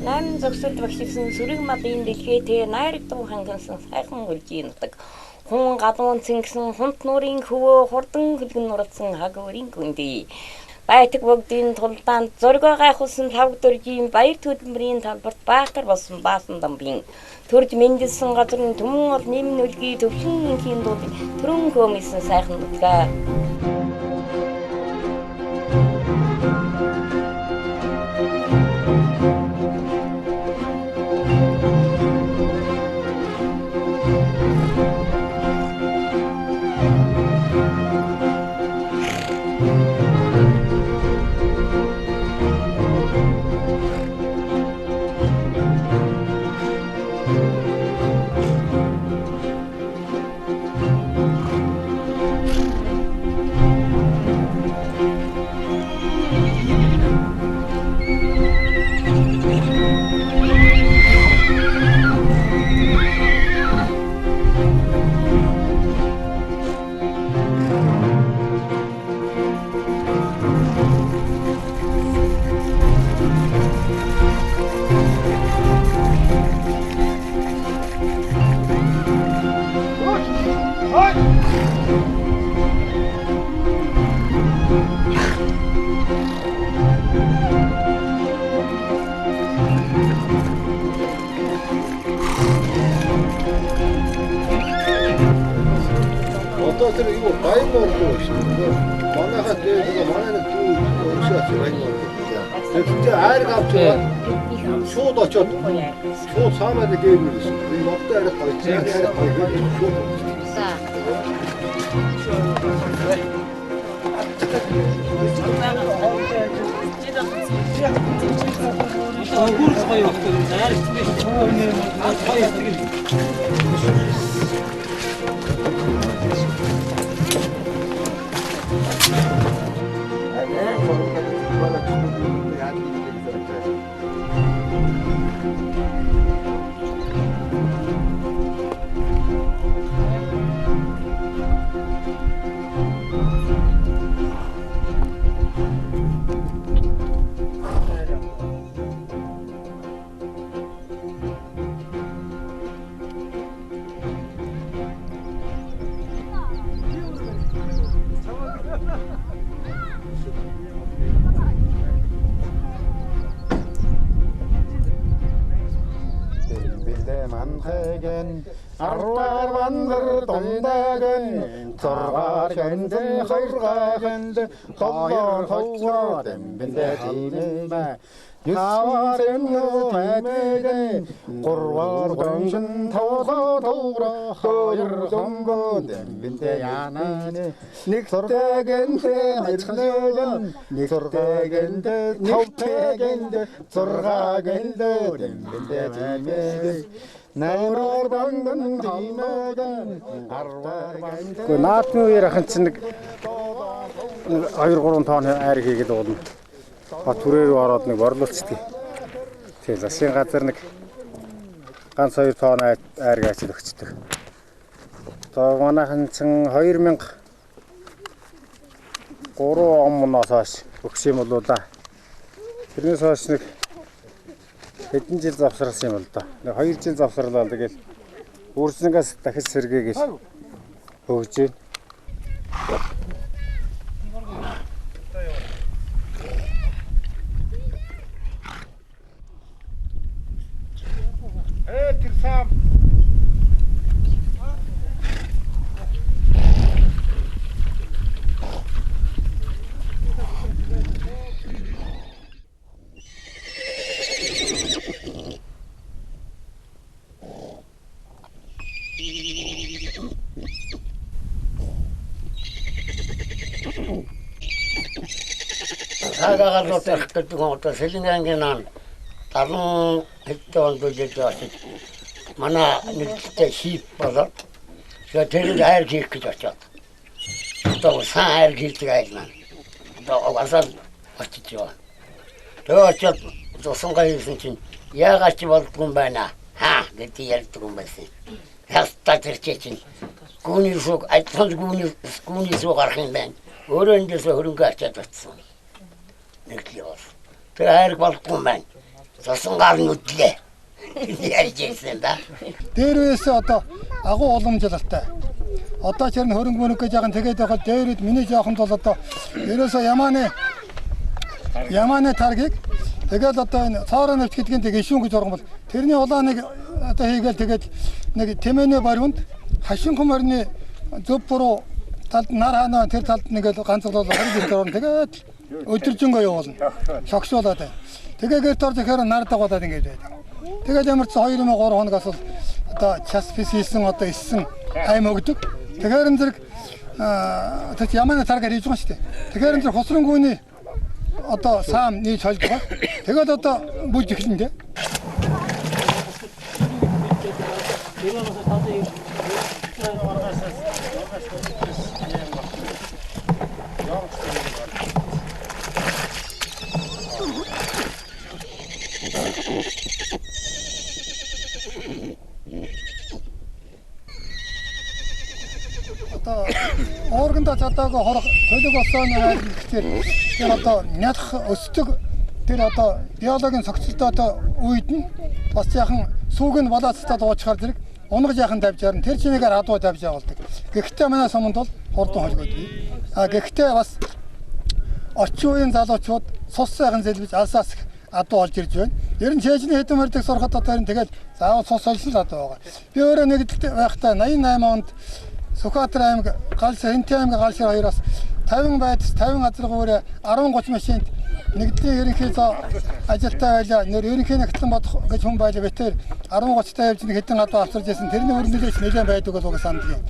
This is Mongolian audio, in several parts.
Найман зогсолд багшилсан сүрэг малын дэлхээтэй найрагдан хангасан сайхан үржийндэг. Хүн гадуун цэнгсэн хунт нуурын хөвөө хурдан хөлгөн нуралсан хаг өрийн гүндий. Байтаг богдын тулдаанд зургаа гайхуулсан лав дөржийн баяр хөдөлмөрийн талбарт баатар болсон баасан дамбын төрж мэндэлсэн газрын түмэн ол нэм нүлгийн төвшин инхийн дууд төрөн хөмөсөн сайхан нутгаа. Тэр юу байн мордоо шүү дээ. Манайхаа тэгээд манайх дүү уушаач байн мордоо. Тэгээд айр авчгаа шууд очоод шууд саамаа дээрүүлсэн. Энэ мордоо арай гоё. Арай гоё шууд. Агуурс гоё багтаа. Айр Arvar vandar dondagen, torgar kende, khayra kende, khayr khawra dembinde timeba. Yusaren no madegen, qurwar gangshin thawra, khayr khongo dembinde yanane. Niktegende mitkhegen, niktegende, niktegende, torgagende dembinde timeba. Гэхдээ наадмын үеэр ахын чинь нэг 2-3 тонн айр хийгээд уулна. Түрээ рүү ороод нэг борлуулцдаг. Тэгээ засгийн газар нэг ганц 2 тонн айр гайчил өгчдөг. Одоо манайхан чинь 2003 оноос хойш өгсөн юм болоо да. Тэрнээс хойш нэг хэдэн жил завсарласан юм бол да. 2 жил завсарлаа тэгэл өөрснөөс дахиж сэргээгээд хөөж байна. Тэр сам Сагагаар дотор гэдэг нь Сэлэнгийн нан 70 хэдэн онд үлдэж байсан. Манай нэгдэлтэй хийх болоод тэр айр хийх гэж очоод. Одоо сайн айр хийдэг айр маань. Одоо асал очиж яваа. Тэгээ очоод зосонгаа хийсэн чинь яагаад ч болдгүй юм байна. Хаа гэдэг ярьдаг юм байсан. Ястаа тэр чинь гүний сүг айдсан гүний сүг гарах юм байна. Өөрөө эндээс хөрөнгө ачаад батсан. Нэг л яваа. Тэгээ айр болдгүй юм байна. Цусангаар нүдлээ. Ярьж ирсэн да. Дээрээс одоо агуу уламжлалтай. Одоо ч хөрөнгө мөрөнгө гэж яхан тэгээд байхад дээрэд миний жоохонд бол одоо ерөөсөө Яманы таргийг тэгээд одоо энэ цаорын навч гэдгийг тэг ишүүн гэж оргон бол тэрний улааныг одоо хийгээл тэгээд нэг тэмээний бариунд хашинхан морины зөв буруу талд нар ханаа тэр талд нэг ганцлол харж ирж орно тэгээд өдөржингөө явуулна. Шогшуулаад байна. Тэгээд гэрт орж ихээр нар дагуулаад ингэж байдаг. Тэгээд ямар ч 2-3 хоногоос бол одоо час фис хийсэн одоо иссэн аймаг өгдөг. Тэгэхээр энэ зэрэг тэр Яманы таргаар хийж байгаа шүү дээ. Тэгэхээр энэ зэрэг хосронгүйний одоо саам нийж холж байгаа. Тэгээд одоо бүж эхлэн дээ. Одоо органда чадаагүй хорох төлөг болсон гэхээр тэр одоо нялх өсдөг тэр одоо биологийн цогцолтой одоо үед нь бас яхан сүүг нь болоцтой дуучаар зэрэг унгаж яхан давжаар нь тэр чинээгээр адуу давж явуулдаг. Гэхдээ манай суманд бол хурдан холгойдгүй. Гэхдээ бас орчин үеийн залуучууд цус сайхан зэлбэж алсаас адуу олж ирж байна. Ер нь чэжний хэдэн морьдаг сурахад одоо энэ тэгээд заавал цус олсон адуу байгаа. Би өөрөө нэгдэлт байхдаа 88 онд Сүхбаатар аймаг Галшир Хинтээ аймаг Галшир хоёроос 50 байдас 50 газрын 10-30 машинд нэгдлийн ерөнхий ажилтаа байлаа. Нэр ерөнхий нэгтлэн бодох гэж хүн байлаа. Бэтэр 10-30 таа явж нэг хэдэн гадуу авчирж байсан. Тэрний өрнөлөөс нэлээд байдаг бол уг санддаг юм.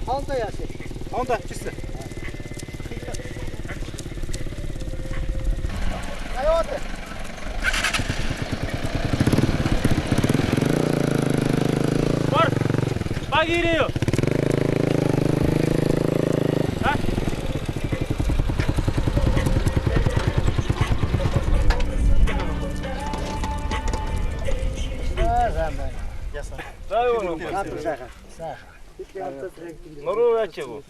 Honda яасан. Honda чисэн. Аюут. Баг ирэё. Нуруу яачаагүй.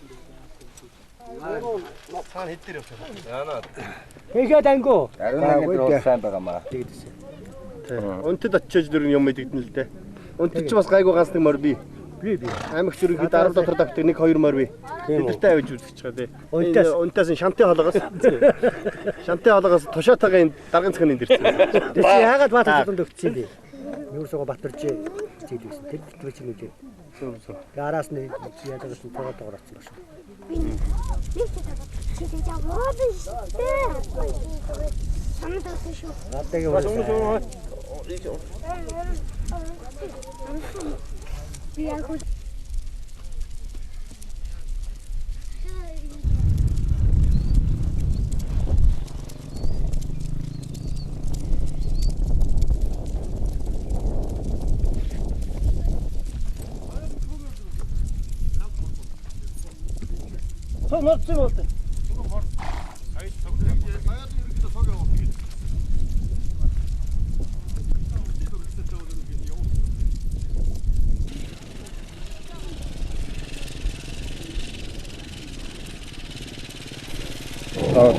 Цаана хэд дээр явчихсан. Яанаа. Хийгээд ангуу. Ариун нэг сайн байгаамаа. Унтад очиж дөр юм мэдэгдэн л дээ. Унтад ч бас гайгүй ганц нэг морь би. Би. Аймагч ерөнхийдөө 10 дотор давтдаг 1-2 морь би. Тэдэртэй авиж үзэж байгаа дээ. Унтаас шантын холоогоос. Шантын холоогоос тушаатагийн даргын цахны дэрсэн. Тэсээ яагаад Баатар зуланд өгсөн бэ? Юусоо Батарч зээлсэн. Тэр битвэ чинь үү. Гараас нэг ядагс нь тоогоо орсон ба шүү. Морцсон болтой.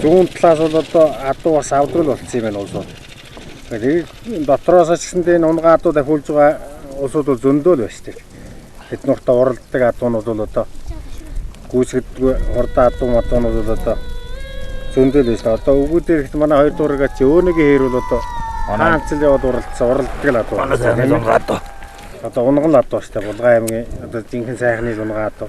Зүүн талаас бол одоо адуу бас авдрал болцсон юм байна улсууд. Тэгээд дотроос ч гэсэндээ энэ унган адуу дахиулж байгаа улсууд бол зөндөө л байна шүү дээ. Бид нуртаа уралддаг адуунууд бол одоо гүйцэгддэг хурдан адуу матуунууд бол одоо зөндөө л байна шүү дээ. Одоо өгүүдээр ихт манай хоёр дуурайгаа чи өөнийг хээр бол одоо хаанцл яваад уралддаг л адуу. Одоо унган адуу шүү дээ. Булган аймгийн одоо жинхэнэ сайхны унган адуу.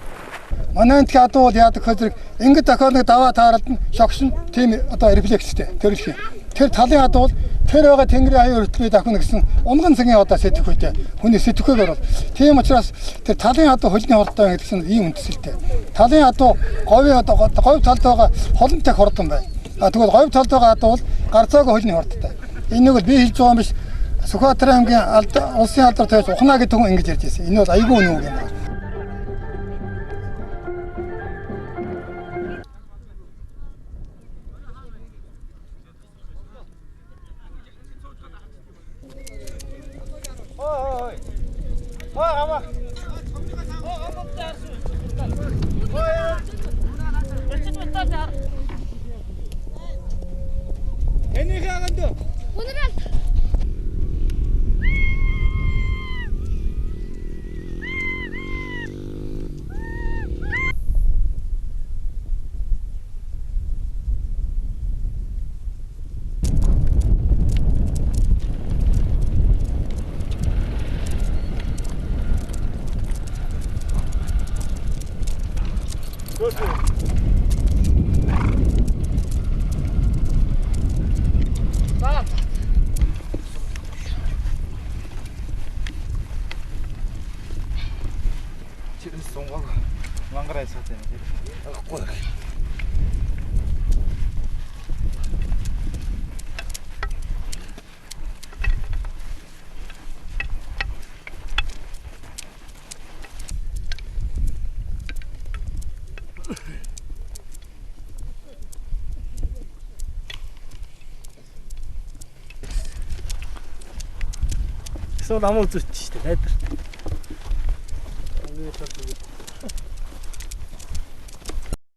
Манай энэ адуу бол яадаг гэхээр ингээд дахиад нэг даваа тааралд нь шогшин тийм одоо рефлекстэй төрөлх юм. Тэр талын адуу бол тэр байгаа тэнгэрийн аяар хөтлөе дахин гэсэн унган цагийн одоо сэтгэхүйтэй хүний сэтгэхүйгээр бол тийм учраас тэр талын адуу хөлний хордоо гэсэн ийм үндэслэлтэй. Талын адуу говийн одоо говь талд байгаа холонтой хордон байна. Тэгвэл говь талд байгаа адуу бол гарцаагүй хөлний хордтой. Энийг бол би хэлж байгаа юм биш. Сүхбаатар аймгийн улсын алдар тавьж ухнаа гэдэг хүн ингэж ярьж байсан. Энэ бол айгүй үнэн үг юм байна. Через сонгог манграй сатэн. Ахгүй. Эсвэл намаа үзүүлчих шүү дээ найдар.